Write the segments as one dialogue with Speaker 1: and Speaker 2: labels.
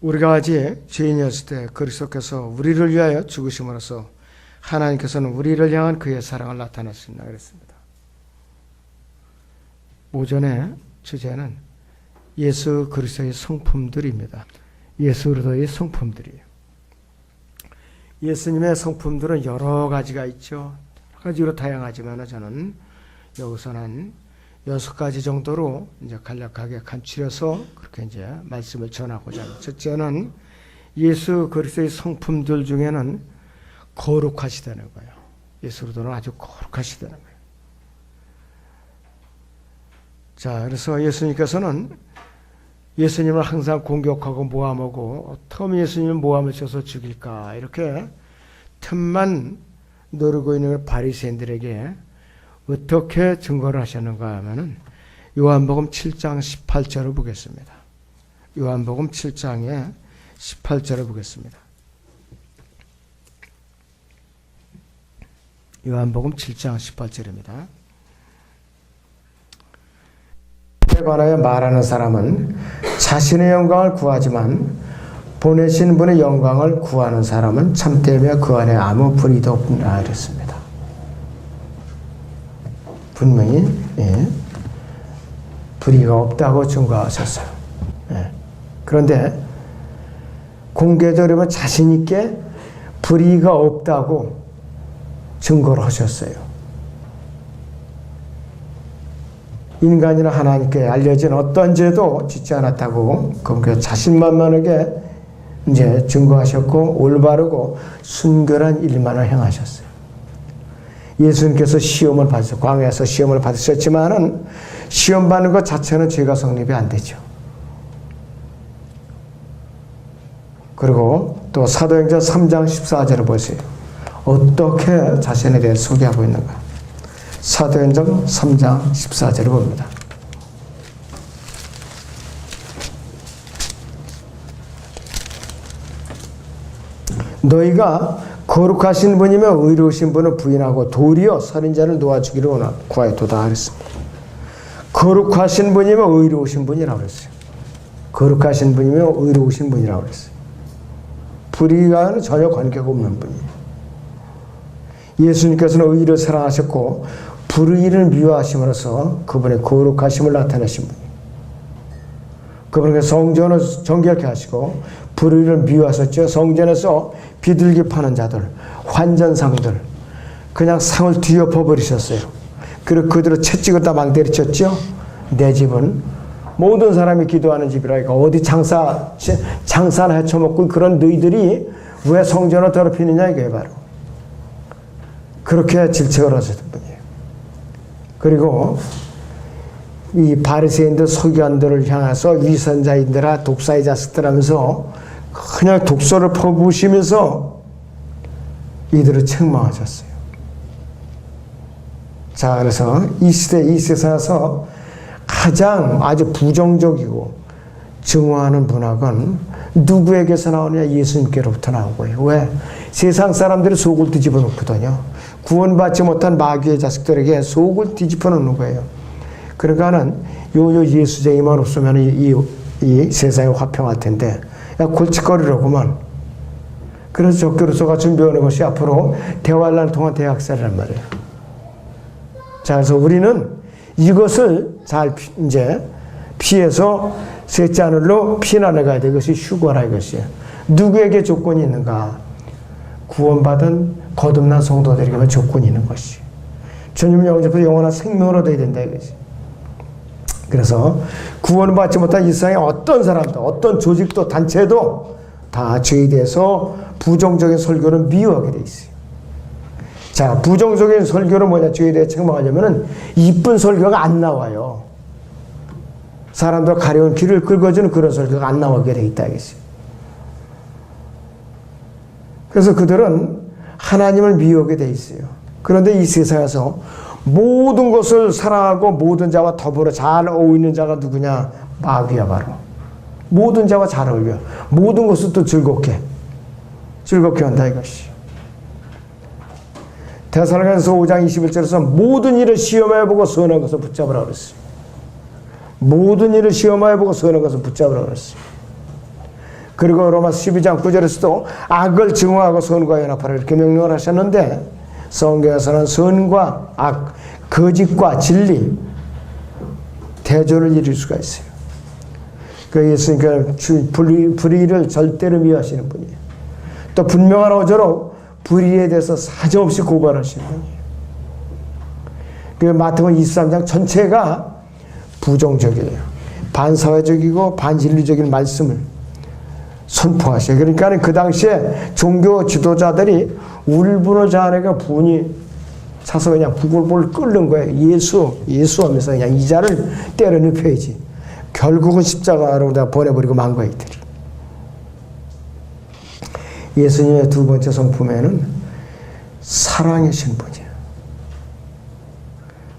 Speaker 1: 우리가 아직 죄인이었을 때 그리스도께서 우리를 위하여 죽으심으로써 하나님께서는 우리를 향한 그의 사랑을 나타내신다 그랬습니다. 오전의 주제는 예수 그리스도의 성품들입니다. 예수 그리스도의 성품들이에요. 예수님의 성품들은 여러 가지가 있죠. 여러 가지로 다양하지만 저는 여기서는 6가지 정도로 이제 간략하게 간추려서 그렇게 이제 말씀을 전하고자 합니다. 첫째는 예수 그리스도의 성품들 중에는 거룩하시다는 거예요. 예수 그리스도는 아주 거룩하시다는 거예요. 자, 그래서 예수님께서는 예수님을 항상 공격하고 모함하고 어떻게 하면 예수님을 모함을 쳐서 죽일까 이렇게 틈만 노리고 있는 바리새인들에게 어떻게 증거를 하셨는가 하면은 요한복음 7장 18절을 보겠습니다. 요한복음 7장의 18절을 보겠습니다. 요한복음 7장 18절입니다. 에 관하여 말하는 사람은 자신의 영광을 구하지만 보내신 분의 영광을 구하는 사람은 참되며 그 안에 아무 불의도 없다 이랬습니다. 분명히 불의가 없다고 증거하셨어요. 그런데 공개적으로 자신 있게 불의가 없다고 증거를 하셨어요. 인간이나 하나님께 알려진 어떤 죄도 짓지 않았다고 그렇게 자신만만하게 이제 증거하셨고 올바르고 순결한 일만을 행하셨어요. 예수님께서 시험을 받으셨어요. 광야에서 시험을 받으셨지만은 시험 받는 것 자체는 죄가 성립이 안 되죠. 그리고 또 사도행전 3장 14절을 보세요. 어떻게 자신에 대해 소개하고 있는가. 사도행전 3장 14절을 봅니다. 너희가 거룩하신 분이며 의로우신 분을 부인하고 도리어 살인자를 놓아 주기를 구하였도다 그랬습니다. 거룩하신 분이며 의로우신 분이라고 그랬어요. 거룩하신 분이며 의로우신 분이라고 그랬어요. 불의와는 전혀 관계가 없는 분이에요. 예수님께서는 의를 사랑하셨고 불의를 미워하심으로써 그분의 거룩하심을 나타내신 분이에요. 그분의 성전을 정결케 하시고 불의를 미워하셨죠. 성전에서 비둘기 파는 자들, 환전상들 그냥 상을 뒤엎어 버리셨어요. 그리고 그대로 채찍을 다 망때리쳤죠. 내 집은 모든 사람이 기도하는 집이라니까 어디 장사나 헤쳐먹고 그런 너희들이 왜 성전을 더럽히느냐 이게 바로 그렇게 질책을 하셨던 분이에요. 그리고 이 바리새인들 서기관들을 향해서 위선자인들아 독사의 자식들 하면서 그냥 독소를 퍼부으시면서 이들을 책망하셨어요. 자, 그래서 이 시대 이 세상에서 가장 아주 부정적이고 증오하는 문학은 누구에게서 나오느냐? 예수님께로부터 나오고요. 왜? 세상 사람들이 속을 뒤집어 놓거든요. 구원받지 못한 마귀의 자식들에게 속을 뒤집어 놓는 거예요. 그러니까는 요 예수쟁이만 없으면 이 세상이 화평할 텐데, 야, 골칫거리라고만. 그래서 적교로서가 준비하는 것이 앞으로 대환란을 통한 대학살이란 말이에요. 자, 그래서 우리는 이것을 잘 이제 피해서 셋째 하늘로 피난해 가야 돼. 이것이 휴거라 이것이에요. 누구에게 조건이 있는가? 구원받은 거듭난 성도들에게만 조건이 있는 것이. 주님 영접해서 영원한 생명을 얻어야 된다 이것이. 그래서 구원을 받지 못한 이 세상의 어떤 사람도, 어떤 조직도, 단체도 다 죄에 대해서 부정적인 설교를 미워하게 돼 있어요. 자, 부정적인 설교는 뭐냐? 죄에 대해 책망하려면은 이쁜 설교가 안 나와요. 사람들 가려운 길을 긁어주는 그런 설교가 안 나오게 돼 있다 이것이. 그래서 그들은 하나님을 미워하게 돼 있어요. 그런데 이 세상에서 모든 것을 사랑하고 모든 자와 더불어 잘 어울리는 자가 누구냐? 마귀야 바로. 모든 자와 잘 어울려. 모든 것을 또 즐겁게 한다 이것이. 데살로니가서 5장 21절에서 모든 일을 시험해보고 선한 것을 붙잡으라 그랬어요. 모든 일을 시험해보고 선한 것을 붙잡으라 그랬어요. 그리고 로마서 12장 9절에서도 악을 증오하고 선과 연합하라 이렇게 명령을 하셨는데 성경에서는 선과 악, 거짓과 진리 대조를 이룰 수가 있어요. 그 예수님께서 불의를 절대로 미워하시는 분이에요. 또 분명한 어조로 불의에 대해서 사정없이 고발하시는 분이에요. 그 마태복음 23장 전체가 부정적이에요. 반사회적이고 반진리적인 말씀을 선포하셔요. 그러니까 그 당시에 종교 지도자들이 울분을 자아내가 분이 차서 그냥 부글부글 끓는 거예요. 예수 하면서 그냥 이자를 때려 눕혀야지. 결국은 십자가로 다 보내버리고 만 거예요, 이들이. 예수님의 두 번째 성품에는 사랑이신 분이에요.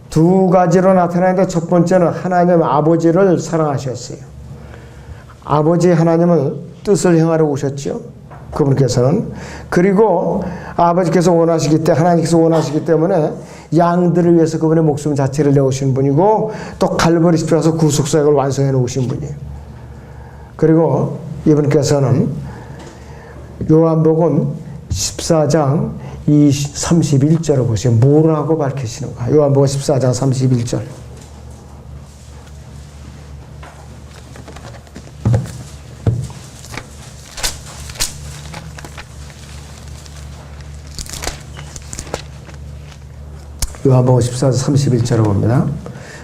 Speaker 1: 두 가지로 나타나는데 첫 번째는 하나님 아버지를 사랑하셨어요. 아버지 하나님을 뜻을 행하러 오셨죠. 그분께서는. 그리고 아버지께서 원하시기 때문에 하나님께서 원하시기 때문에 양들을 위해서 그분의 목숨 자체를 내오신 분이고 또 갈보리 십자가에서 구속사역을 완성해 놓으신 분이에요. 그리고 이분께서는 요한복음 14장 31절을 보세요. 뭐라고 밝히시는가? 요한복음 14장 31절. 요한복음 14장 31절을 봅니다.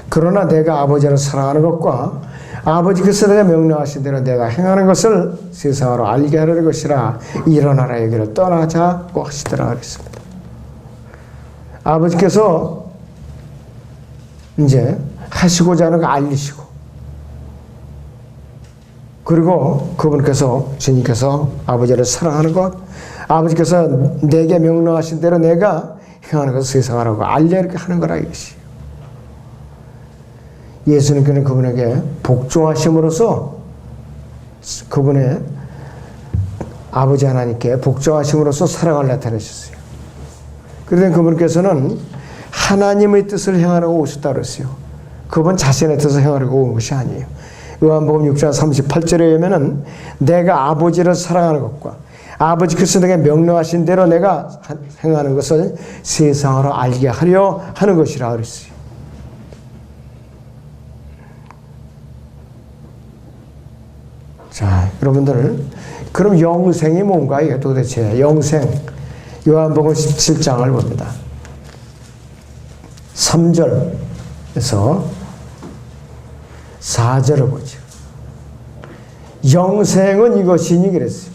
Speaker 1: 그러나 내가 아버지를 사랑하는 것과 아버지께서 내가 명령하신 대로 내가 행하는 것을 세상으로 알게 하려는 것이라 일어나라 여기를 떠나자고 하시더라 그랬습니다. 아버지께서 이제 하시고자 하는 거 알리시고 그리고 그분께서 주님께서 아버지를 사랑하는 것 아버지께서 내게 명령하신 대로 내가 행하는 것을 세상하라고 알려 이렇게 하는 거라 이것이. 예수님께는 그분에게 복종하심으로써 그분의 아버지 하나님께 복종하심으로써 사랑을 나타내셨어요. 그런데 그분께서는 하나님의 뜻을 행하라고 오셨다고 그랬어요. 그분 자신의 뜻을 행하려고 온 것이 아니에요. 요한복음 6장 38절에 의하면은 내가 아버지를 사랑하는 것과 아버지께서 내게 명령하신 대로 내가 행하는 것을 세상으로 알게 하려 하는 것이라 그랬어요. 자, 여러분들, 그럼 영생이 뭔가 이게 도대체 영생. 요한복음 17장을 봅니다. 3절에서 4절을 보죠. 영생은 이것이니 그랬어요.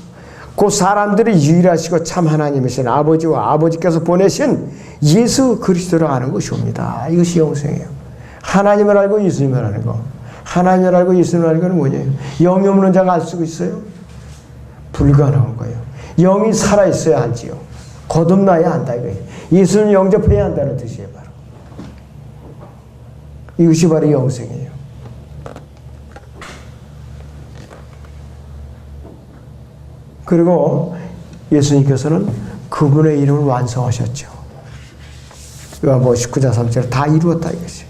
Speaker 1: 그 사람들이 유일하시고 참 하나님이신 아버지와 아버지께서 보내신 예수 그리스도를 아는 것이옵니다. 이것이 영생이에요. 하나님을 알고 예수님을 아는 거. 하나님을 알고 예수님을 아는 건 뭐냐면 영이 없는 자가 알 수 있어요? 불가능한 거예요. 영이 살아있어야 알지요. 거듭나야 한다 이거예요. 예수님 영접해야 한다는 뜻이에요. 바로. 이것이 바로 영생이에요. 그리고 예수님께서는 그분의 이름을 완성하셨죠. 요한복음 19장 3절 다 이루었다 이것이.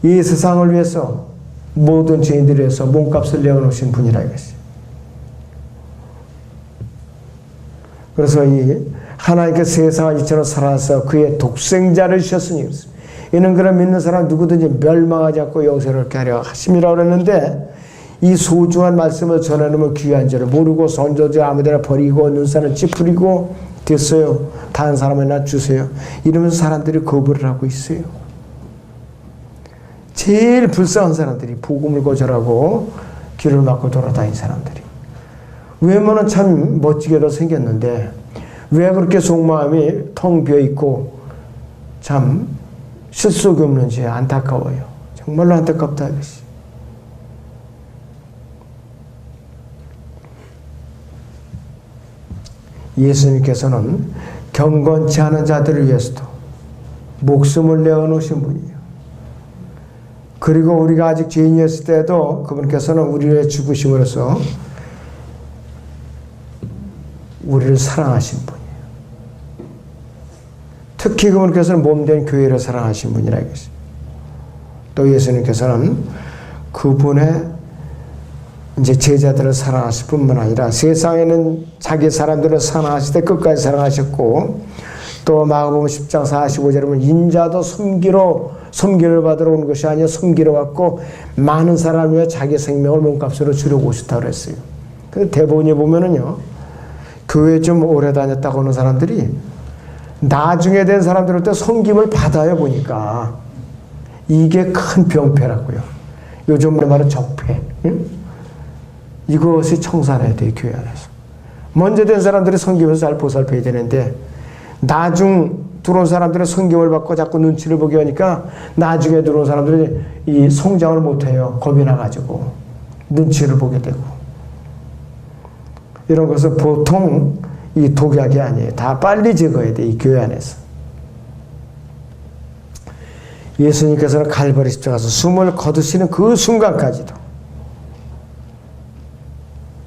Speaker 1: 이 세상을 위해서 모든 죄인들을 위해서 몸값을 내어놓으신 분이라 이것이. 그래서 이 하나님께서 세상을 이처럼 사랑하사 그의 독생자를 주셨으니 이는 그런 믿는 사람 누구든지 멸망하지 않고 영생을 얻게 하려 하심이라고 그랬는데 이 소중한 말씀을 전해놓으면 귀한 줄을 모르고 선조들 아무데나 버리고 눈살을 찌푸리고 됐어요. 다른 사람에나 주세요. 이러면서 사람들이 거부를 하고 있어요. 제일 불쌍한 사람들이 복음을 거절하고 길을 막고 돌아다닌 사람들이. 외모는 참 멋지게도 생겼는데 왜 그렇게 속마음이 텅 비어있고 참 실속이 없는지 안타까워요. 정말로 안타깝다 이것이. 예수님께서는 경건치 않은 자들을 위해서도 목숨을 내어놓으신 분이에요. 그리고 우리가 아직 죄인이었을 때도 그분께서는 우리를 죽으심으로써 우리를 사랑하신 분이에요. 특히 그분께서는 몸된 교회를 사랑하신 분이라 이것이. 또 예수님께서는 그분의 이제 제자들을 사랑하실 뿐만 아니라 세상에는 자기 사람들을 사랑하실 때 끝까지 사랑하셨고, 또 마가복음 10장 45절에 보면 인자도 섬기를 받으러 온 것이 아니라 섬기러 왔고 많은 사람을 위해 자기 생명을 몸값으로 주려고 오셨다고 그랬어요. 근데 대본에 보면은요, 교회 좀 오래 다녔다고 하는 사람들이 나중에 된 사람들한테 섬김을 받아요. 보니까 이게 큰 병폐라고요. 요즘 말은 적폐. 응? 이것이 청산해야 돼요. 교회 안에서. 먼저 된 사람들이 섬김에서 잘 보살펴야 되는데, 나중 들어온 사람들의 섬김을 받고 자꾸 눈치를 보게 하니까 나중에 들어온 사람들이 이 성장을 못해요. 겁이 나가지고 눈치를 보게 되고. 이런 것은 보통 이 독약이 아니에요. 다 빨리 제거해야 돼. 이 교회 안에서. 예수님께서는 갈보리 십자가에서 숨을 거두시는 그 순간까지도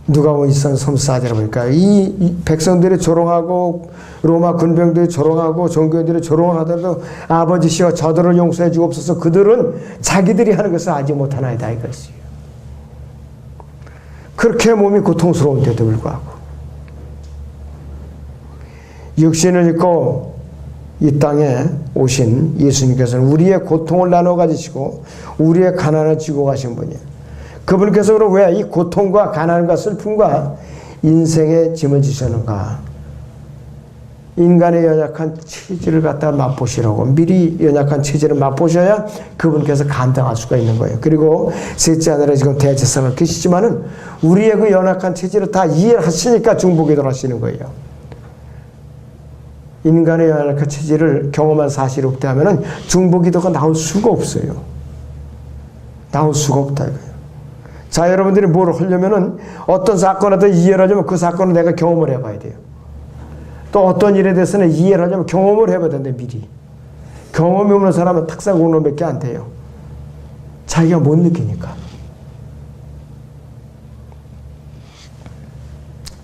Speaker 1: 누가복음 1장 34절에 보니까 이 백성들이 조롱하고 로마 군병들이 조롱하고 종교인들이 조롱을 하더라도 아버지시여 저들을 용서해 주옵소서, 그들은 자기들이 하는 것을 알지 못하나이다 이것이에요. 그렇게 몸이 고통스러운데도 불구하고 육신을 입고 이 땅에 오신 예수님께서는 우리의 고통을 나눠 가지시고 우리의 가난을 지고 가신 분이에요. 그분께서 그럼 왜 이 고통과 가난과 슬픔과 인생의 짐을 지셨는가? 인간의 연약한 체질을 갖다 맛보시라고, 미리 연약한 체질을 맛보셔야 그분께서 감당할 수가 있는 거예요. 그리고 셋째 하늘에 지금 대제사장을 계시지만은 우리의 그 연약한 체질을 다 이해하시니까 중보기도를 하시는 거예요. 인간의 연약한 체질을 경험한 사실이 없다 하면은 중보기도가 나올 수가 없어요. 나올 수가 없다 이거예요. 자, 여러분들이 뭘 하려면은 어떤 사건을 이해를 하려면 그 사건을 내가 경험을 해봐야 돼요. 또 어떤 일에 대해서는 이해를 하려면 경험을 해봐야 되는데 미리. 경험이 없는 사람은 탁상공론밖에 안 돼요. 자기가 못 느끼니까.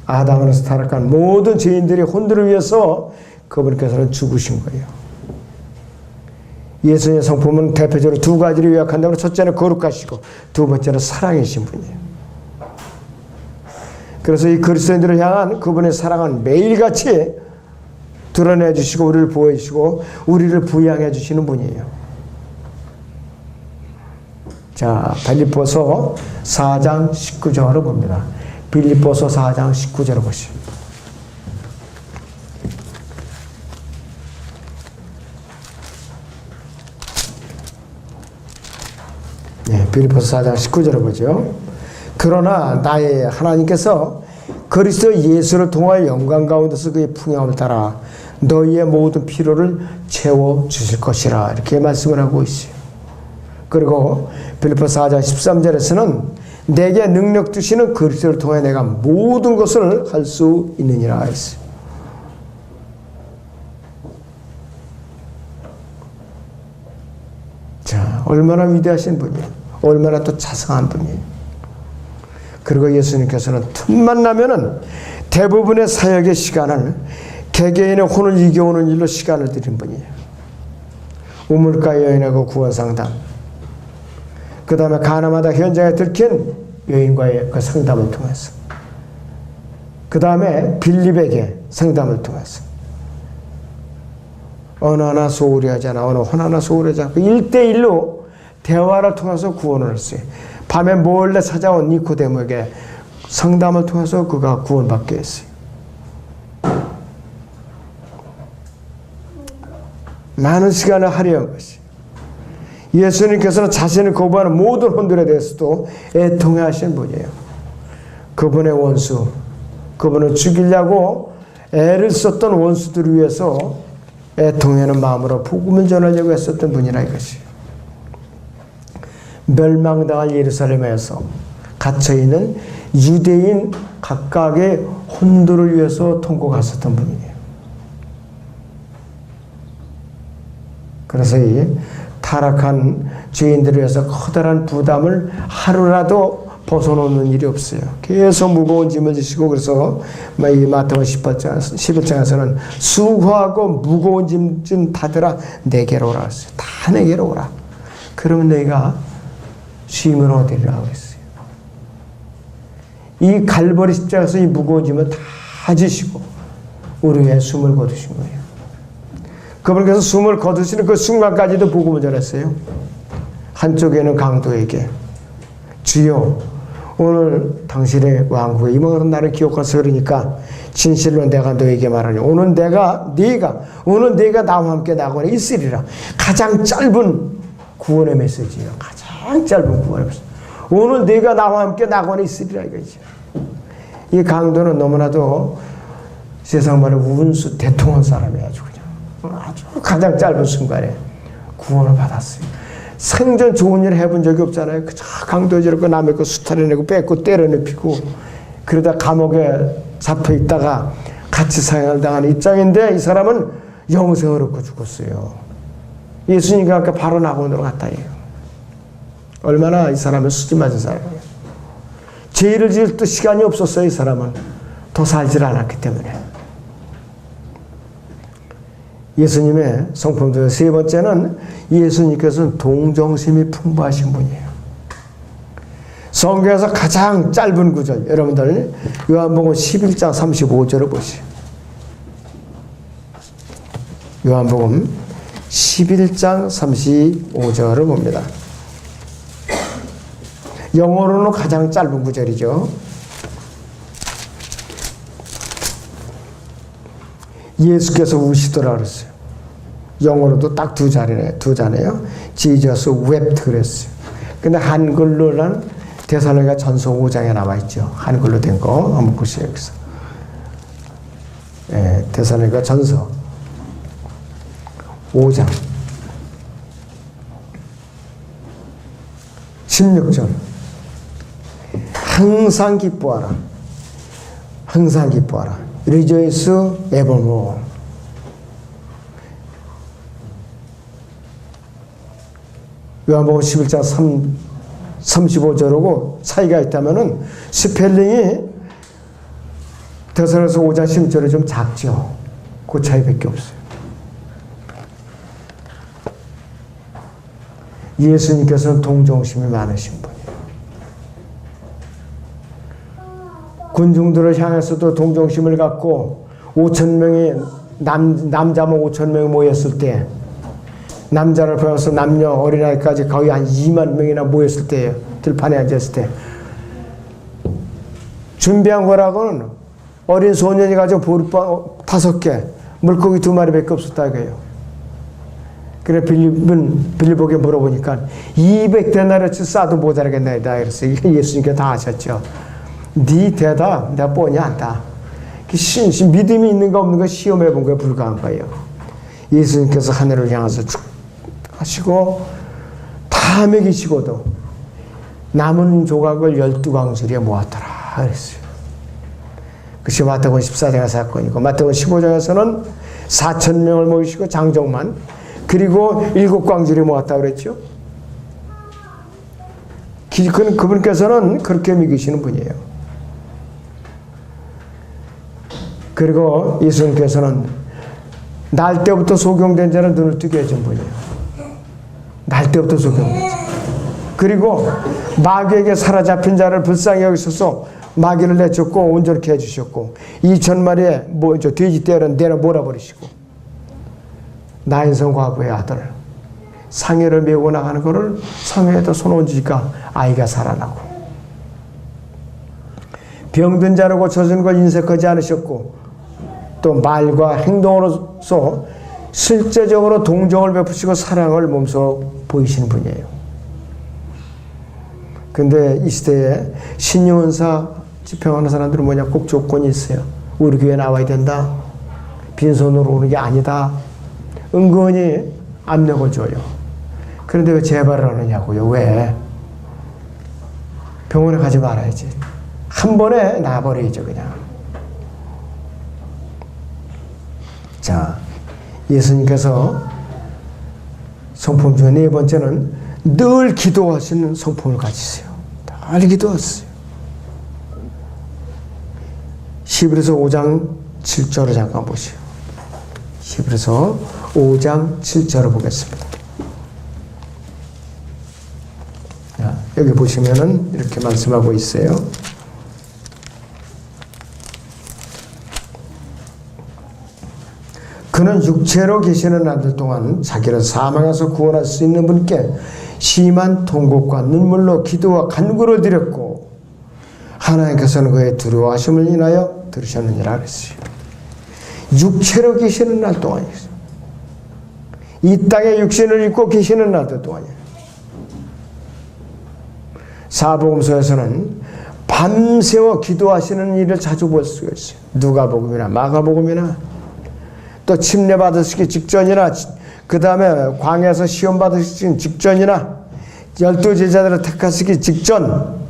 Speaker 1: 아담으로서 타락한 모든 죄인들의 혼들을 위해서 그분께서는 죽으신 거예요. 예수님의 성품은 대표적으로 두 가지를 요약한다면 첫째는 거룩하시고 두 번째는 사랑이신 분이에요. 그래서 이 그리스도인들을 향한 그분의 사랑은 매일같이 드러내 주시고 우리를 보호해 주시고 우리를 부양해 주시는 분이에요. 자, 빌립보서 4장 19절을 봅니다. 빌립보서 4장 19절을 보시죠. 네, 빌립보서 4장 19절을 보죠. 그러나 나의 하나님께서 그리스도 예수를 통하여 영광 가운데서 그의 풍요함을 따라 너희의 모든 필요를 채워주실 것이라, 이렇게 말씀을 하고 있어요. 그리고 빌립보서 4장 13절에서는 내게 능력 주시는 그리스도를 통해 내가 모든 것을 할 수 있느니라 했어요. 자, 얼마나 위대하신 분이에요. 얼마나 또 자상한 분이에요. 그리고 예수님께서는 틈만 나면은 대부분의 사역의 시간을 개개인의 혼을 이겨오는 일로 시간을 드린 분이에요. 우물가 여인하고 구원상담, 그 다음에 가나마다 현장에 들킨 여인과의 그 상담을 통해서, 그 다음에 빌립에게 상담을 통해서 어느 하나 소홀히 하지 않아, 어느 하나 소홀히 하지 않고 1대1로 대화를 통해서 구원을 했어요. 밤에 몰래 찾아온 니코데모에게 상담을 통해서 그가 구원받게 했어요. 많은 시간을 할애한 것이. 예수님께서는 자신을 거부하는 모든 혼들에 대해서도 애통해 하신 분이에요. 그분의 원수, 그분을 죽이려고 애를 썼던 원수들을 위해서 애통하는 마음으로 복음을 전하려고 했었던 분이라 이것이에요. 멸망당할 예루살렘에서 갇혀있는 유대인 각각의 혼들을 위해서 통곡하셨던 분이에요. 그래서 이 타락한 죄인들을 위해서 커다란 부담을 하루라도 벗어놓는 일이 없어요. 계속 무거운 짐을 지시고, 그래서 이 마태복음 11장에서는 수고하고 무거운 짐 다들아 내게로 오라 했어요. 다 내게로 오라. 그러면 너희가 쉼을 얻으리라고 했어요. 이 갈보리 십자가에서 이 무거운 짐을 다 지시고 우리 위해 숨을 거두신 거예요. 그분께서 숨을 거두시는 그 순간까지도 복음을 전했어요. 한쪽에는 강도에게 주여 오늘 당신의 왕국에 임하는 날을 기억하서 그러니까 진실로 내가 너에게 말하니 오늘 네가 나와 함께 나거나 있으리라. 가장 짧은 구원의 메시지예요. 가장 짧은 구원의 메시지. 오늘 네가 나와 함께 나거나 있으리라 이거죠. 이 강도는 너무나도 세상 말에 운수 대통한 사람이에요. 아주 가장 짧은 순간에 구원을 받았어요. 생전 좋은 일을 해본 적이 없잖아요. 그저 강도질하고 남의 거 수탈해내고 뺏고 때려눕히고 그러다 감옥에 잡혀 있다가 같이 사형을 당하는 입장인데 이 사람은 영생을 얻고 죽었어요. 예수님과 함께 바로 낙원으로 갔다 해요. 얼마나 이 사람은 수지 맞은 사람이에요. 죄를 지을 또 시간이 없었어요. 이 사람은 더 살질 않았기 때문에. 예수님의 성품 중 세 번째는 예수님께서는 동정심이 풍부하신 분이에요. 성경에서 가장 짧은 구절, 여러분들 요한복음 11장 35절을 보시죠. 요한복음 11장 35절을 봅니다. 영어로는 가장 짧은 구절이죠. 예수께서 우시더라 그랬어요. 영어로도 딱 두 자네요. Jesus wept 그랬어요. 근데 한글로는 데살로니가 전서 5장에 나와 있죠. 한글로 된 거 한번 보세요. 여기서. 예, 데살로니가 전서 5장 16절. 항상 기뻐하라. 항상 기뻐하라. Rejoice evermore. 요한복음 11장 35절하고 차이가 있다면은 스펠링이 데살로니가서 5장 16절이 좀 작죠. 그 차이밖에 없어요. 예수님께서는 동정심이 많으신 분이에요. 군중들을 향해서도 동정심을 갖고 5,000명이 남자만 5,000명이 모였을 때 남자를 포함해서 남녀 어린아이까지 거의 한 2만 명이나 모였을 때예요. 들판에 앉았을 때 준비한 거라고는 어린 소년이 가지고 보리빵 5개 물고기 2마리밖에 없었다 이거예요. 그래 빌립보게 물어보니까 200데나리어치 싸도 모자라겠나이다 그랬어요. 이게 예수님께 다 하셨죠. 네 대답 내가 뻔히 안다. 믿음이 있는가 없는가 시험해 본 거에 불과한 거예요. 예수님께서 하늘을 향해서 쭉 하시고 다 먹이시고도 남은 조각을 12광주리에 모았더라 그랬어요. 그것이 마태복음 14장의 사건이고 마태복음 15장에서는 4,000명을 모이시고 장정만 그리고 7광주리에 모았다 그랬죠. 그분께서는 그렇게 먹이시는 분이에요. 그리고 예수님께서는 날 때부터 소경된 자는 눈을 뜨게 해준 분이에요. 날 때부터 소경된 자. 그리고 마귀에게 사로잡힌 자를 불쌍히 여기셔서 마귀를 내쫓고 온전케 해주셨고 2,000마리의 돼지 떼를 내려 몰아버리시고 나인성 과부의 아들 상해를 메고 나가는 것을 상해에다 손 얹으니까 아이가 살아나고 병든 자를 고쳐주는 걸 인색하지 않으셨고 또 말과 행동으로서 실제적으로 동정을 베푸시고 사랑을 몸소 보이시는 분이에요. 근데 이 시대에 신유은사 집행하는 사람들은 뭐냐 꼭 조건이 있어요. 우리 교회에 나와야 된다. 빈손으로 오는 게 아니다. 은근히 압력을 줘요. 그런데 왜 재발을 하느냐고요. 왜? 병원에 가지 말아야지. 한 번에 나버려야죠 그냥. 자, 예수님께서 성품 중에 네 번째는 늘 기도하시는 성품을 가지세요. 늘 기도하세요. 히브리서 5장 7절을 잠깐 보시오. 히브리서 5장 7절을 보겠습니다. 자, 여기 보시면은 이렇게 말씀하고 있어요. 그는 육체로 계시는 날들 동안 자기를 사망에서 구원할 수 있는 분께 심한 통곡과 눈물로 기도와 간구를 드렸고 하나님께서는 그의 두려워하심을 인하여 들으셨느니라 그랬어요. 육체로 계시는 날 동안이었어요. 이 땅에 육신을 입고 계시는 날들 동안이에요. 사복음서에서는 밤새워 기도하시는 일을 자주 볼 수가 있어요. 누가복음이나 마가복음이나 또 침례 받으시기 직전이나 그 다음에 광야에서 시험 받으시기 직전이나 12 제자들을 택하시기 직전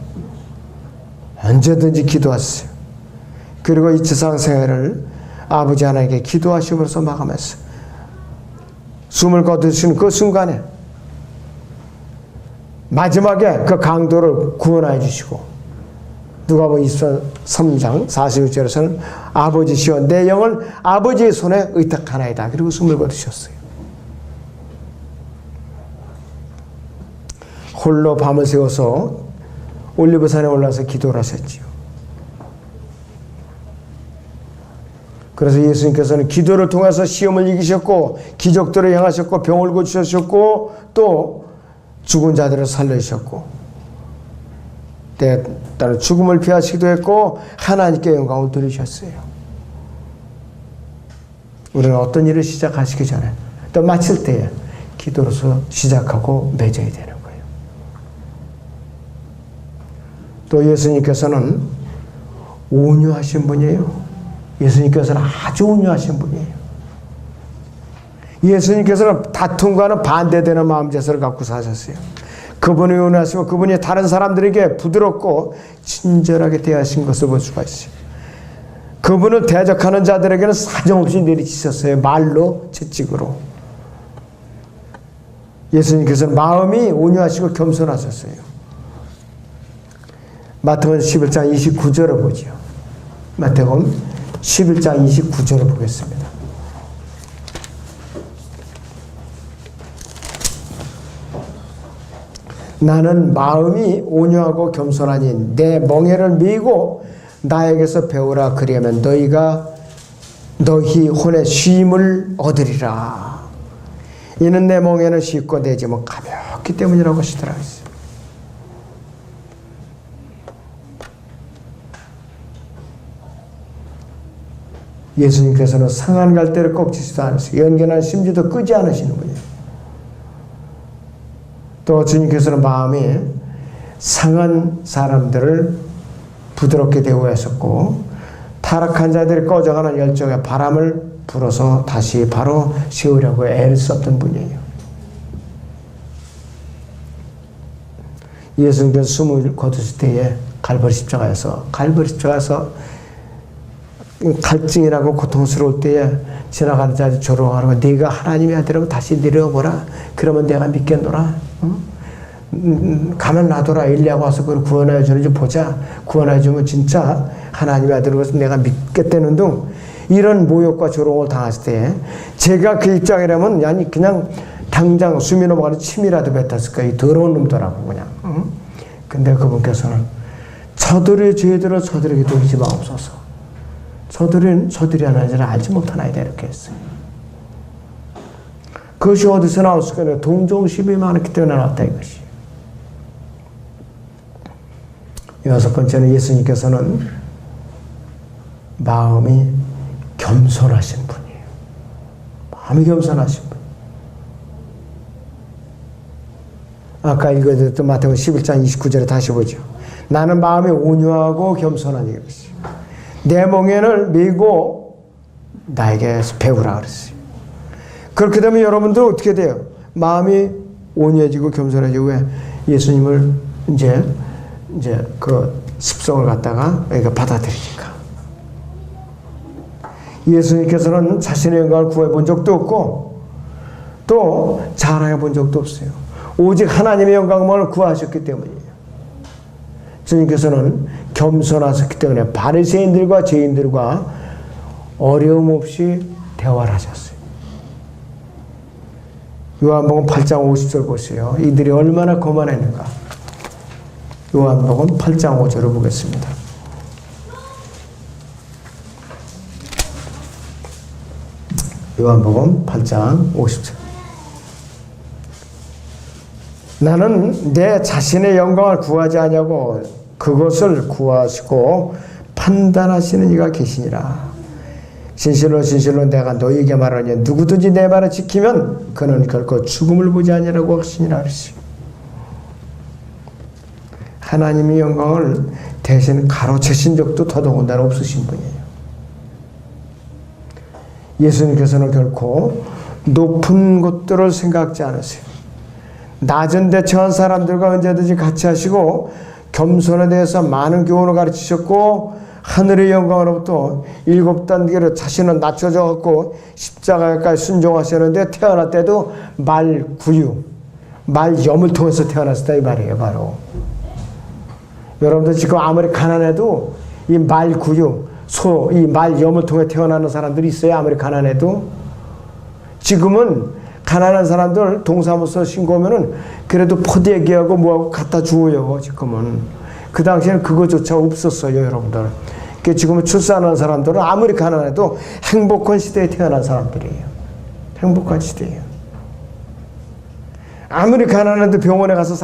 Speaker 1: 언제든지 기도하세요. 그리고 이 지상 생애를 아버지 하나님께 기도하심으로써 마감했어요. 숨을 거두시는 그 순간에 마지막에 그 강도를 구원해 주시고 누가복음 23장 46절에서는 아버지시여 내 영을 아버지의 손에 의탁하나이다. 그리고 숨을 거두셨어요. 홀로 밤을 새워서 올리브산에 올라서 기도를 하셨지요. 그래서 예수님께서는 기도를 통해서 시험을 이기셨고 기적들을 행하셨고 병을 고치셨고 또 죽은 자들을 살려주셨고 때따라 죽음을 피하시기도 했고 하나님께 영광을 돌리셨어요. 우리는 어떤 일을 시작하시기 전에 또 마칠 때에 기도로서 시작하고 맺어야 되는 거예요. 또 예수님께서는 온유하신 분이에요. 예수님께서는 아주 온유하신 분이에요. 예수님께서는 다툼과는 반대되는 마음제스를 갖고 사셨어요. 그분이 온유하시고 그분이 다른 사람들에게 부드럽고 친절하게 대하신 것을 볼 수가 있어요. 그분을 대적하는 자들에게는 사정없이 내리치셨어요. 말로 채찍으로. 예수님께서는 마음이 온유하시고 겸손하셨어요. 마태복음 11장 29절을 보죠. 마태복음 11장 29절을 보겠습니다. 나는 마음이 온유하고 겸손하니 내 멍에를 메고 나에게서 배우라. 그리하면 너희 혼의 쉼을 얻으리라. 이는 내 멍에는 쉽고 내 짐은 가볍기 때문이라고 하시더라고요. 예수님께서는 상한 갈대를 꺾지도 않으시고 연근한 심지도 끄지 않으시는 분이에요. 또 주님께서는 마음이 상한 사람들을 부드럽게 대우하셨고 타락한 자들이 꺼져가는 열정에 바람을 불어서 다시 바로 세우려고 애를 썼던 분이에요. 예수님께서 숨을 거두실 때에 갈보리 십자가에서 갈증이라고 고통스러울 때에 지나가는 자들 조롱하는 거 네가 하나님의 아들이라면 다시 내려오거라. 그러면 내가 믿겠노라. 가만 놔둬라. 엘리야가 와서 그걸 구원해 주는지 보자. 구원해 주면 진짜 하나님의 아들로서 내가 믿겠다는 등 이런 모욕과 조롱을 당했을 때 제가 그 입장이라면 아니 그냥 당장 숨이 넘어가는 침이라도 뱉었을 거야. 이 더러운 놈더라고 그냥. 근데 그분께서는 저들의 죄들을 저들에게 돌리지 마옵소서. 저들이 하나님을 알지 못하나이다 이렇게 했어요. 그것이 어디서 나왔을까요? 동정심이 많았기 때문에 나왔다 이것이. 여섯 번째는 예수님께서는 마음이 겸손하신 분이에요. 마음이 겸손하신 분. 아까 읽어드렸던 마태복음 11장 29절에 다시 보죠. 나는 마음이 온유하고 겸손한 이것이. 내 멍에를 메고 나에게 배우라 그랬어요. 그렇게 되면 여러분들은 어떻게 돼요? 마음이 온유해지고 겸손해지고 왜 예수님을 이제 그 습성을 갖다가 여기가 받아들이니까. 예수님께서는 자신의 영광을 구해 본 적도 없고 또 자랑해 본 적도 없어요. 오직 하나님의 영광을 구하셨기 때문이에요. 주님께서는 겸손하셨기 때문에 바리새인들과 죄인들과 어려움 없이 대화를 하셨어요. 요한복음 8장 50절 보세요. 이들이 얼마나 거만했는가. 요한복음 8장 5절을 보겠습니다. 요한복음 8장 50절. 나는 내 자신의 영광을 구하지 아니하고 그것을 구하시고 판단하시는 이가 계시니라. 진실로 진실로 내가 너희에게 말하니 누구든지 내 말을 지키면 그는 결코 죽음을 보지 아니하라고 하시니라 그랬어요. 하나님의 영광을 대신 가로채신 적도 더더군다나 없으신 분이에요. 예수님께서는 결코 높은 것들을 생각지 않으세요. 낮은 데 처한 사람들과 언제든지 같이 하시고 겸손에 대해서 많은 교훈을 가르치셨고 하늘의 영광으로부터 7단계로 자신은 낮춰져 갖고 십자가까지 순종하셨는데 태어날 때도 말구유, 말염을 통해서 태어났다 이 말이에요. 바로 여러분들 지금 아무리 가난해도 이 말구유, 이 말염을 통해 태어나는 사람들이 있어요. 아무리 가난해도. 지금은 가난한 사람들 동사무소 신고하면은 그래도 포대기하고 뭐하고 갖다 주어요. 지금은. 그 당시에는 그거조차 없었어요. 여러분들. 지금은 출산하는 사람들은 아무리 가난해도 행복한 시대에 태어난 사람들이에요. 행복한 시대예요. 아무리 가난해도 병원에 가서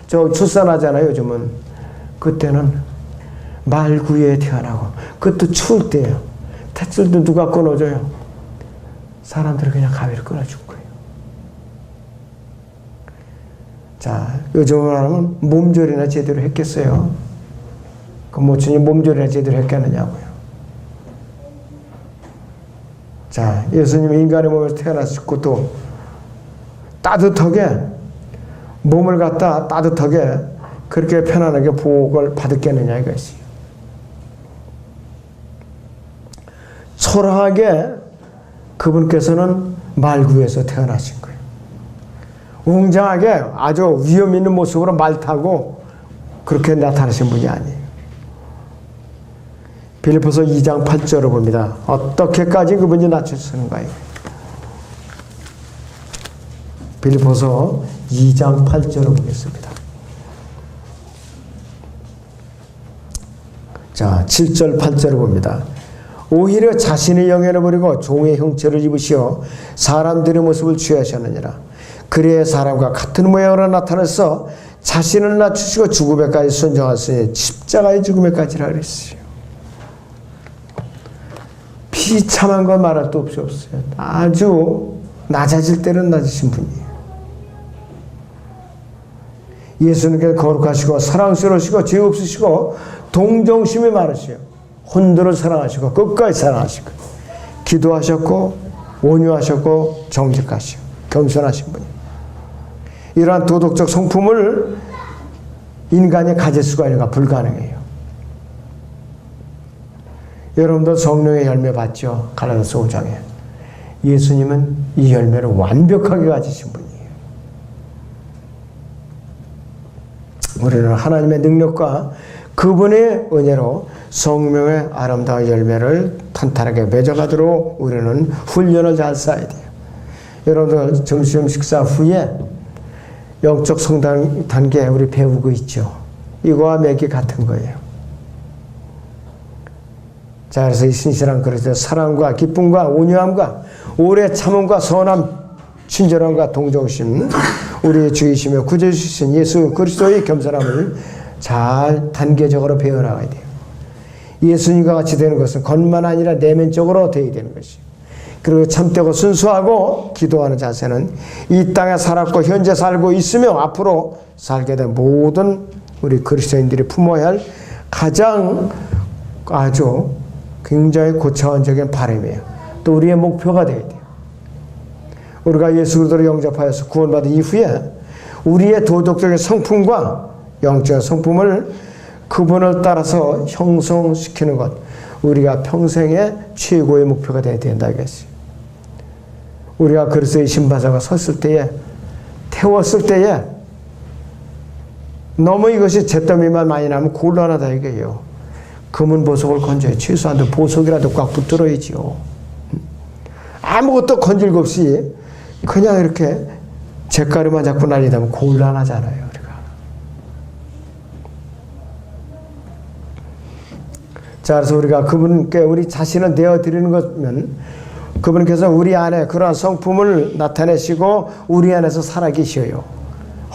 Speaker 1: 출산하잖아요. 요즘은. 그때는 말구유에 태어나고 그것도 추울 때예요. 탯줄도 누가 끊어줘요? 사람들이 그냥 가위를 끊어준 거예요. 자, 요즘은 하면 몸조리나 제대로 했겠어요? 그 모친이 몸조리나 제대로 했겠느냐고요. 자, 예수님이 인간의 몸에서 태어났고 또 따뜻하게 몸을 갖다 따뜻하게 그렇게 편안하게 복을 받았겠느냐 이것이. 초라하게 그분께서는 말구에서 태어나신 거예요. 웅장하게 아주 위험 있는 모습으로 말 타고 그렇게 나타나신 분이 아니에요. 빌립보서 2장 8절을 봅니다. 어떻게까지 그분이 낮추시는가요? 빌립보서 2장 8절을 보겠습니다. 자, 7절 8절을 봅니다. 오히려 자신의 영예를 버리고 종의 형체를 입으시어 사람들의 모습을 취하셨느니라. 그래야 사람과 같은 모양으로 나타나서 자신을 낮추시고 죽음에까지 순종하시니 십자가의 죽음에까지라 그랬어요. 비참한 건 말할 도 없어요. 아주 낮아질 때는 낮으신 분이에요. 예수님께서 거룩하시고 사랑스러우시고 죄 없으시고 동정심이 많으시요. 혼들을 사랑하시고 끝까지 사랑하시고 기도하셨고 온유하셨고 정직하시고 겸손하신 분이에요. 이러한 도덕적 성품을 인간이 가질 수가 있는가? 불가능해요. 여러분들 성령의 열매 봤죠? 갈라디아서 5장에. 예수님은 이 열매를 완벽하게 가지신 분이에요. 우리는 하나님의 능력과 그분의 은혜로 성령의 아름다운 열매를 탄탄하게 맺어가도록 우리는 훈련을 잘 쌓아야 돼요. 여러분들 점심 식사 후에 영적 성장 단계 우리 배우고 있죠. 이거와 맥이 같은 거예요. 자, 그래서 이 신실한 그릇에 사랑과 기쁨과 온유함과 오래 참음과 선함, 친절함과 동정심, 우리의 주이시며 구주이신 예수 그리스도의 겸손함을 잘 단계적으로 배워나가야 돼요. 예수님과 같이 되는 것은 겉만 아니라 내면적으로 되어야 되는 것이에요. 그리고 참되고 순수하고 기도하는 자세는 이 땅에 살았고 현재 살고 있으며 앞으로 살게 된 모든 우리 그리스도인들이 품어야 할 가장 아주 굉장히 고차원적인 바람이에요. 또 우리의 목표가 되어야 돼요. 우리가 예수 그리스도를 영접하여서 구원받은 이후에 우리의 도덕적인 성품과 영적인 성품을 그분을 따라서 형성시키는 것, 우리가 평생의 최고의 목표가 되어야 된다 이것이. 우리가 그리스도의 신바사가 섰을 때에, 태웠을 때에 너무 이것이 잿더미만 많이 나면 곤란하다 이거예요. 금은 보석을 건져야 최소한 보석이라도 꽉 붙들어야지요. 아무것도 건질 것 없이 그냥 이렇게 잿가루만 잡고 날리다 보면 곤란하잖아요. 우리가. 자, 그래서 우리가 그분께 우리 자신을 내어드리는 것은 그분께서 우리 안에 그러한 성품을 나타내시고 우리 안에서 살아계셔요.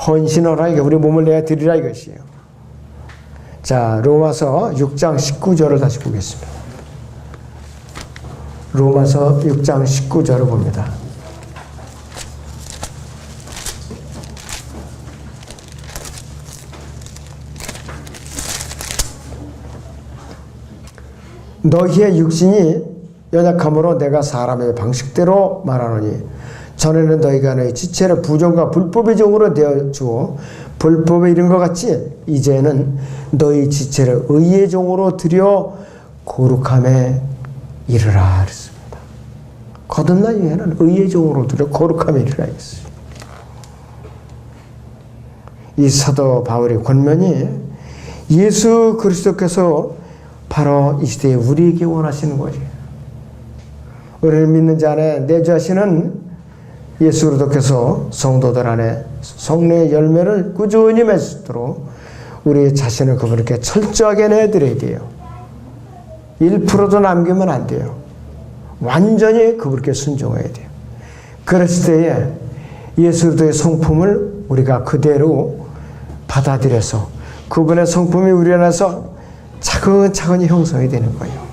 Speaker 1: 헌신하라, 이게 우리 몸을 내어 드리라 이것이에요. 자, 로마서 6장 19절을 다시 보겠습니다. 로마서 6장 19절을 봅니다. 너희의 육신이 연약함으로 내가 사람의 방식대로 말하노니 전에는 너희가 너희 지체를 부정과 불법의 종으로 되어주어 불법에 이른 것 같이 이제는 너희 지체를 의의 종으로 들여 거룩함에 이르라 그랬습니다. 거듭나기에는 의의 종으로 들여 거룩함에 이르라 했어요. 이 사도 바울의 권면이 예수 그리스도께서 바로 이 시대에 우리에게 원하시는 거죠. 우리를 믿는 자 안에 내주하시는 예수 그리스도께서 성도들 안에 성령의 열매를 꾸준히 맺도록 우리 자신을 그분께 철저하게 내드려야 돼요. 1%도 남기면 안 돼요. 완전히 그분께 순종해야 돼요. 그랬을 때에 예수 그리스도의 성품을 우리가 그대로 받아들여서 그분의 성품이 우리 안에서 차근차근히 형성이 되는 거예요.